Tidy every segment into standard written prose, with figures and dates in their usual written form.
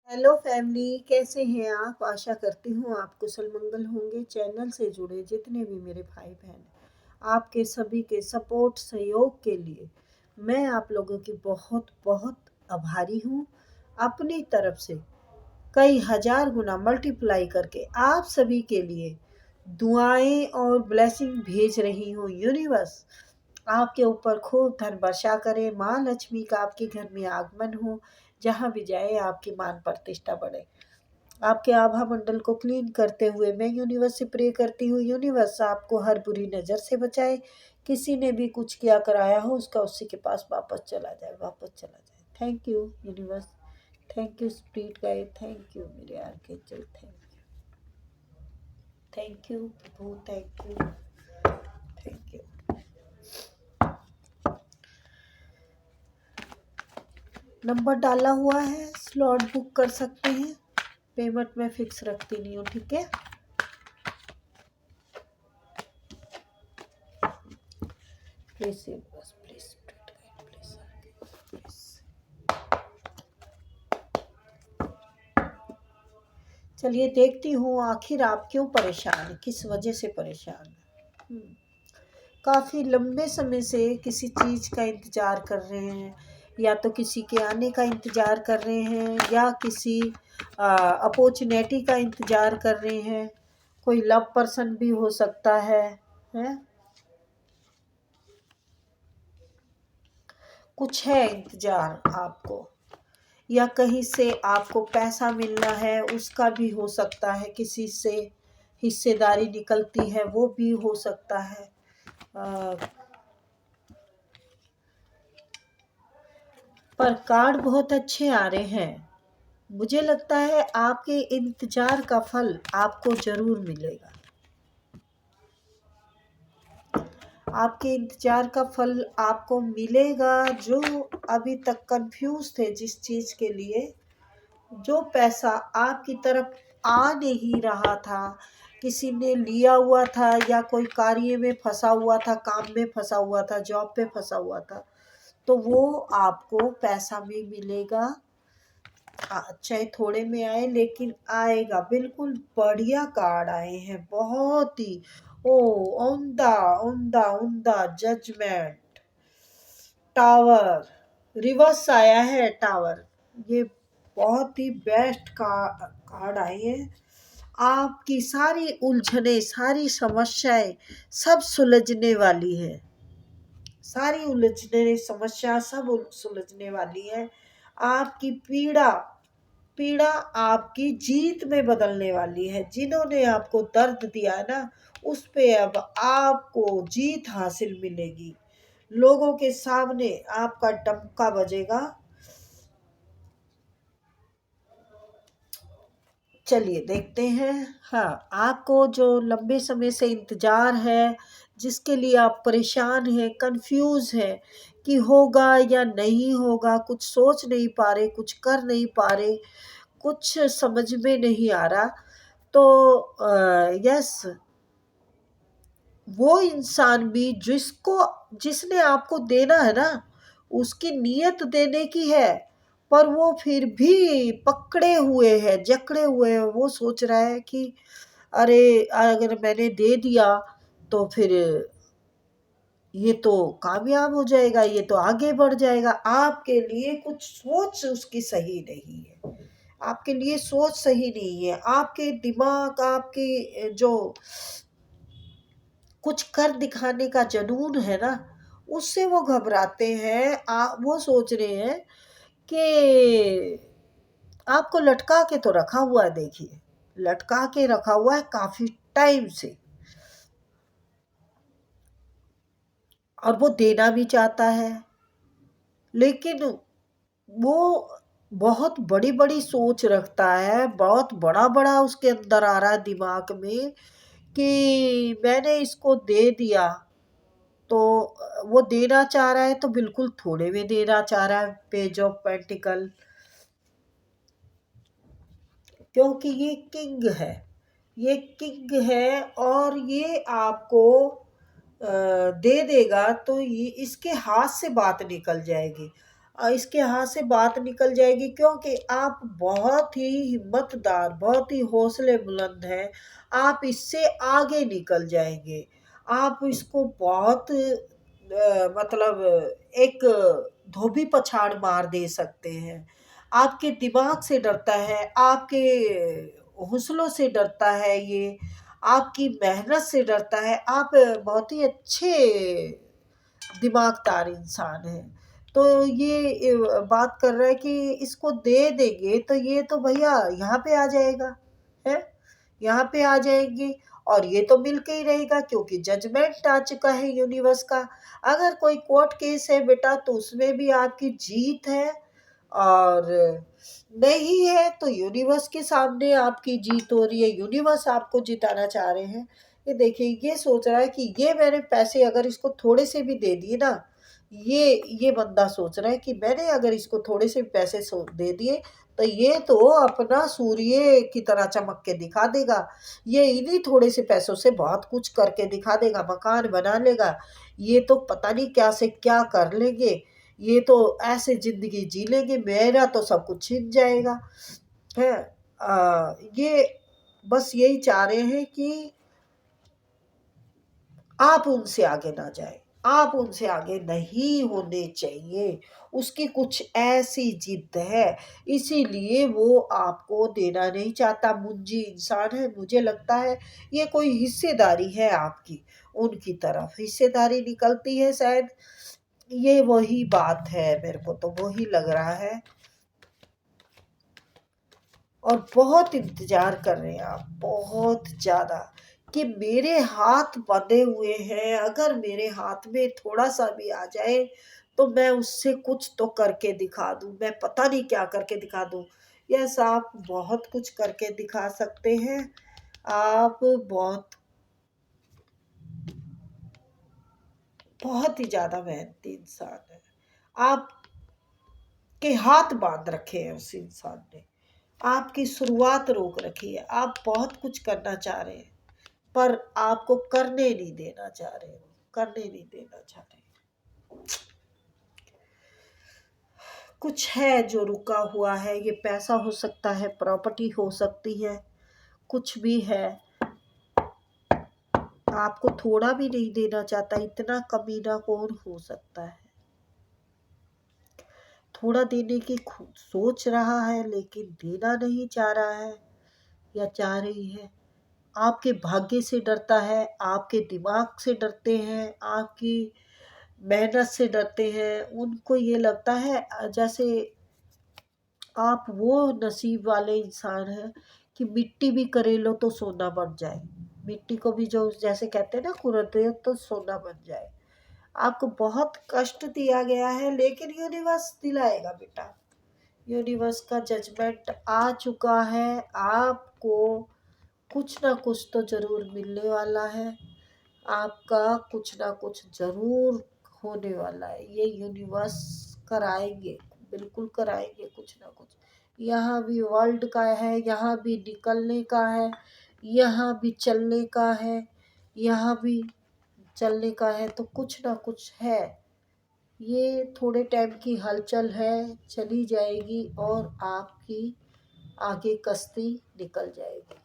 Hello family, कैसे हैं आप? आशा करती हूँ आप कुशल मंगल होंगे। चैनल से जुड़े जितने भी मेरे भाई बहन हैं, आपके सभी के सपोर्ट सहयोग के लिए मैं आप लोगों की बहुत बहुत आभारी हूँ। अपनी तरफ से कई हजार गुना मल्टीप्लाई करके आप सभी के लिए दुआएं और ब्लेसिंग भेज रही हूँ। यूनिवर्स आपके ऊपर खूब धन वर्षा करे, माँ लक्ष्मी का आपके घर में आगमन हो, जहाँ भी जाए आपकी मान प्रतिष्ठा बढ़े। आपके आभा मंडल को क्लीन करते हुए मैं यूनिवर्स से प्रे करती हूँ, यूनिवर्स आपको हर बुरी नज़र से बचाए। किसी ने भी कुछ किया कराया हो उसका उसी के पास वापस चला जाए, वापस चला जाए। Thank you universe, thank you spirit guide, thank you मेरे आर्कएंजल, थैंक यू प्रभु, thank you, thank you. Number डाला हुआ है, स्लॉट बुक कर सकते हैं। पेमेंट में फिक्स रखती नहीं हूँ, ठीक है। प्लीज बस प्लीज प्लीज प्लीज। चलिए देखती हूँ आखिर आप क्यों परेशान, किस वजह से परेशान हैं। काफ़ी लंबे समय से किसी चीज़ का इंतज़ार कर रहे हैं, या तो किसी के आने का इंतज़ार कर रहे हैं, या किसी अपॉर्चुनिटी का इंतज़ार कर रहे हैं। कोई लव पर्सन भी हो सकता है, हैं? कुछ है इंतज़ार आपको, या कहीं से आपको पैसा मिलना है उसका भी हो सकता है। किसी से हिस्सेदारी निकलती है वो भी हो सकता है। पर कार्ड बहुत अच्छे आ रहे हैं। मुझे लगता है आपके इंतजार का फल आपको जरूर मिलेगा। आपके इंतजार का फल आपको मिलेगा। जो अभी तक कंफ्यूज थे जिस चीज़ के लिए, जो पैसा आपकी तरफ आ नहीं रहा था, किसी ने लिया हुआ था, या कोई कार्य में फंसा हुआ था, काम में फंसा हुआ था, जॉब पे फंसा हुआ था, तो वो आपको पैसा भी मिलेगा। चाहे थोड़े में आए लेकिन आएगा। बिल्कुल बढ़िया कार्ड आए हैं, बहुत ही। ओ, उम्दा उम्दा उम्दा जजमेंट, टावर, रिवर्स आया है टावर। ये बहुत ही बेस्ट कार्ड आए हैं। आपकी सारी उलझने, सारी समस्याएं सब सुलझने वाली है। सारी उलझने समस्या सब सुलझने वाली है। आपकी पीड़ा पीड़ा आपकी जीत में बदलने वाली है। जिन्होंने आपको दर्द दिया है ना, उस पे अब आपको जीत हासिल मिलेगी। लोगों के सामने आपका डंका बजेगा। चलिए देखते हैं। हाँ, आपको जो लंबे समय से इंतज़ार है, जिसके लिए आप परेशान हैं, कंफ्यूज हैं कि होगा या नहीं होगा, कुछ सोच नहीं पा रहे, कुछ कर नहीं पा रहे, कुछ समझ में नहीं आ रहा, तो यस, वो इंसान भी जिसने आपको देना है ना, उसकी नीयत देने की है, पर वो फिर भी पकड़े हुए है, जकड़े हुए है। वो सोच रहा है कि अरे, अगर मैंने दे दिया तो फिर ये तो कामयाब हो जाएगा, ये तो आगे बढ़ जाएगा। आपके लिए कुछ सोच उसकी सही नहीं है, आपके लिए सोच सही नहीं है। आपके दिमाग, आपके जो कुछ कर दिखाने का जुनून है ना, उससे वो घबराते हैं। वो सोच रहे हैं कि आपको लटका के तो रखा हुआ है, देखिए लटका के रखा हुआ है काफी टाइम से, और वो देना भी चाहता है, लेकिन वो बहुत बड़ी बड़ी सोच रखता है। बहुत बड़ा बड़ा उसके अंदर आ रहा है दिमाग में कि मैंने इसको दे दिया, तो वो देना चाह रहा है तो बिल्कुल थोड़े में देना चाह रहा है। पेज ऑफ पेंटिकल, क्योंकि ये किंग है, ये किंग है, और ये आपको दे देगा तो ये इसके हाथ से बात निकल जाएगी। इसके हाथ से बात निकल जाएगी, क्योंकि आप बहुत ही हिम्मतदार, बहुत ही हौसले बुलंद हैं। आप इससे आगे निकल जाएंगे। आप इसको बहुत मतलब एक धोबी पछाड़ मार दे सकते हैं। आपके दिमाग से डरता है, आपके हौसलों से डरता है ये, आपकी मेहनत से डरता है। आप बहुत ही अच्छे दिमागदार इंसान है। तो ये बात कर रहा है कि इसको दे देंगे तो ये तो भैया यहाँ पे आ जाएगा, है यहाँ पे आ जाएंगे। और ये तो मिल के ही रहेगा, क्योंकि जजमेंट आ चुका है यूनिवर्स का। अगर कोई कोर्ट केस है बेटा तो उसमें भी आपकी जीत है, और नहीं है तो यूनिवर्स के सामने आपकी जीत हो रही है। यूनिवर्स आपको जिताना चाह रहे हैं। ये देखिए, ये सोच रहा है कि ये मैंने पैसे अगर इसको थोड़े से भी दे दिए ना, ये बंदा सोच रहा है कि मैंने अगर इसको थोड़े से पैसे दे दिए तो ये तो अपना सूर्य की तरह चमक के दिखा देगा। ये इन्हीं थोड़े से पैसों से बहुत कुछ करके दिखा देगा, मकान बना लेगा। ये तो पता नहीं क्या से क्या कर लेंगे। ये तो ऐसे जिंदगी जी लेंगे, मेरा तो सब कुछ छिन जाएगा। है ये बस यही चाह रहे हैं कि आप उनसे आगे ना जाए, आप उनसे आगे नहीं होने चाहिए। उसकी कुछ ऐसी जिद है, इसीलिए वो आपको देना नहीं चाहता। मुंजी इंसान है, मुझे लगता है ये कोई हिस्सेदारी है आपकी, उनकी तरफ हिस्सेदारी निकलती है शायद। ये वही बात है, मेरे को तो वही लग रहा है। और बहुत इंतजार कर रहे हैं आप, बहुत ज़्यादा, कि मेरे हाथ बंधे हुए हैं, अगर मेरे हाथ में थोड़ा सा भी आ जाए तो मैं उससे कुछ तो करके दिखा दूं, मैं पता नहीं क्या करके दिखा दूं। यस, आप बहुत कुछ करके दिखा सकते हैं। आप बहुत बहुत ही ज़्यादा मेहनती इंसान है। आपके हाथ बांध रखे हैं उस इंसान ने, आपकी शुरुआत रोक रखी है। आप बहुत कुछ करना चाह रहे हैं, पर आपको करने नहीं देना चाह रहे हो, करने नहीं देना चाह रहे। कुछ है जो रुका हुआ है, ये पैसा हो सकता है, प्रॉपर्टी हो सकती है, कुछ भी है। आपको थोड़ा भी नहीं देना चाहता, इतना कमीना कौन हो सकता है। थोड़ा देने की सोच रहा है, लेकिन देना नहीं चाह रहा है या चाह रही है। आपके भाग्य से डरता है, आपके दिमाग से डरते हैं, आपकी मेहनत से डरते हैं। उनको ये लगता है जैसे आप वो नसीब वाले इंसान हैं कि मिट्टी भी करे लो तो सोना बन जाए। मिट्टी को भी जो जैसे कहते हैं ना, कुरेदो तो सोना बन जाए। आपको बहुत कष्ट दिया गया है, लेकिन यूनिवर्स दिलाएगा बेटा। यूनिवर्स का जजमेंट आ चुका है। आपको कुछ ना कुछ तो ज़रूर मिलने वाला है। आपका कुछ ना कुछ ज़रूर होने वाला है। ये यूनिवर्स कराएंगे, बिल्कुल कराएंगे कुछ ना कुछ। यहाँ भी वर्ल्ड का है, यहाँ भी निकलने का है, यहाँ भी चलने का है, यहाँ भी चलने का है, तो कुछ ना कुछ है। ये थोड़े टाइम की हलचल है, चली जाएगी और आपकी आगे कश्ती निकल जाएगी।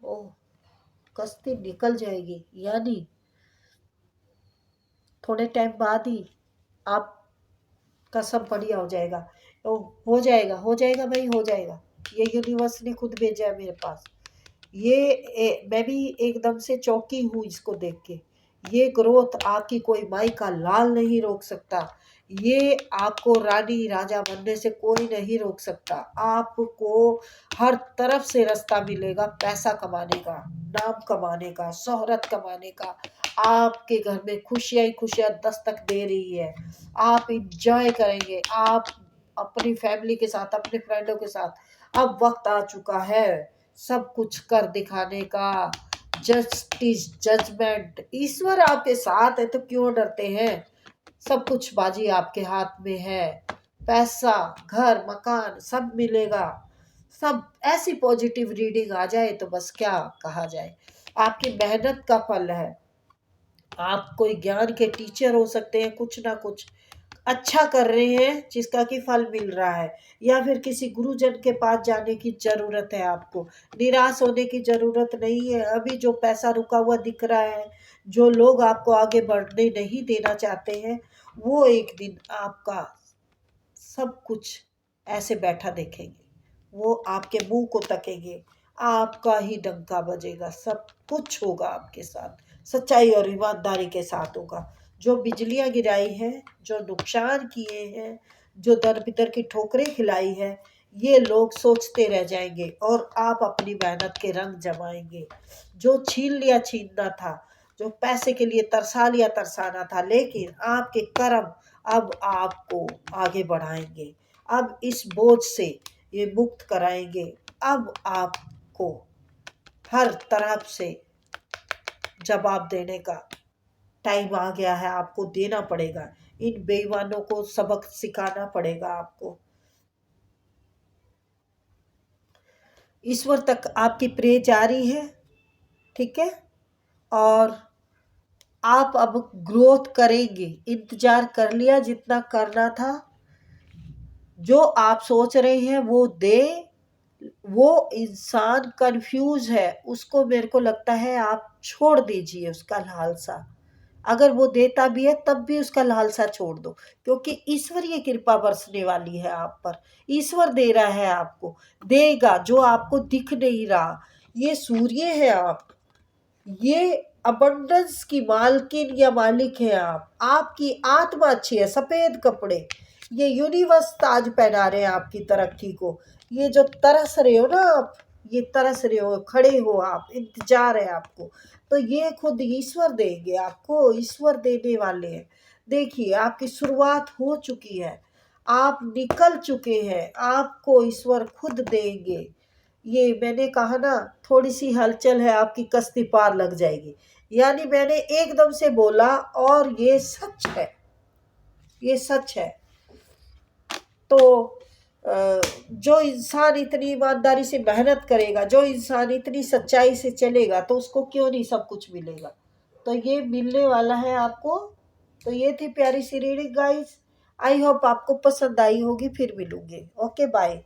ओह, कश्ती निकल जाएगी, यानी थोड़े टाइम बाद ही आपका सब बढ़िया हो जाएगा। तो हो जाएगा, हो जाएगा भाई, हो जाएगा। ये यूनिवर्स ने खुद भेजा है मेरे पास। मैं भी एकदम से चौंकी हूँ इसको देख के। ये ग्रोथ आपकी कोई माई का लाल नहीं रोक सकता। ये आपको रानी राजा बनने से कोई नहीं रोक सकता। आपको हर तरफ से रास्ता मिलेगा, पैसा कमाने का, नाम कमाने का, शोहरत कमाने का। आपके घर में खुशियाँ ही खुशियाँ दस्तक दे रही है। आप इंजॉय करेंगे, आप अपनी फैमिली के साथ, अपने फ्रेंडों के साथ। अब वक्त आ चुका है सब कुछ कर दिखाने का। जस्टिस, जजमेंट, ईश्वर आपके साथ है तो क्यों डरते हैं। सब कुछ बाजी आपके हाथ में है। पैसा, घर, मकान सब मिलेगा। सब ऐसी पॉजिटिव रीडिंग आ जाए तो बस क्या कहा जाए। आपकी मेहनत का फल है। आप कोई ज्ञान के टीचर हो सकते हैं, कुछ ना कुछ अच्छा कर रहे हैं जिसका कि फल मिल रहा है, या फिर किसी गुरुजन के पास जाने की ज़रूरत है आपको। निराश होने की ज़रूरत नहीं है। अभी जो पैसा रुका हुआ दिख रहा है, जो लोग आपको आगे बढ़ने नहीं देना चाहते हैं, वो एक दिन आपका सब कुछ ऐसे बैठा देखेंगे। वो आपके मुंह को तकेंगे, आपका ही डंका बजेगा, सब कुछ होगा आपके साथ, सच्चाई और ईमानदारी के साथ होगा। जो बिजलियां गिराई हैं, जो नुकसान किए हैं, जो दर बिदर की ठोकरें खिलाई है, ये लोग सोचते रह जाएंगे और आप अपनी मेहनत के रंग जमाएंगे। जो छीन लिया छीनना था, जो पैसे के लिए तरसा लिया तरसाना था, लेकिन आपके कर्म अब आपको आगे बढ़ाएंगे। अब इस बोझ से ये मुक्त कराएंगे। अब आपको हर तरफ से जवाब देने का टाइम आ गया है। आपको देना पड़ेगा, इन बेईमानों को सबक सिखाना पड़ेगा आपको। ईश्वर तक आपकी प्रे जारी है, ठीक है। और आप अब ग्रोथ करेंगे। इंतजार कर लिया जितना करना था। जो आप सोच रहे हैं वो दे। वो इंसान कंफ्यूज है, उसको मेरे को लगता है आप छोड़ दीजिए उसका लालसा। अगर वो देता भी है तब भी उसका लालसा छोड़ दो, क्योंकि ईश्वरीय कृपा बरसने वाली है आप पर। ईश्वर दे रहा है आपको, देगा जो आपको दिख नहीं रहा। ये सूर्य है आप, ये अबंडेंस की मालकिन या मालिक है आप। आपकी आत्मा अच्छी है, सफेद कपड़े, ये यूनिवर्स ताज पहना रहे हैं आपकी तरक्की को। ये जो तरस रहे हो ना आप, ये तरस रहे हो, खड़े हो आप, इंतजार है आपको, तो ये खुद ईश्वर देंगे आपको। ईश्वर देने वाले हैं। देखिए आपकी शुरुआत हो चुकी है, आप निकल चुके हैं, आपको ईश्वर खुद देंगे। ये मैंने कहा ना, थोड़ी सी हलचल है आपकी कश्ती पार लग जाएगी। यानी मैंने एकदम से बोला और ये सच है, ये सच है। तो जो इंसान इतनी ईमानदारी से मेहनत करेगा, जो इंसान इतनी सच्चाई से चलेगा, तो उसको क्यों नहीं सब कुछ मिलेगा। तो ये मिलने वाला है आपको। तो ये थी प्यारी सी रीडिंग गाइस। आई होप आपको पसंद आई होगी। फिर मिलूंगे। Okay bye.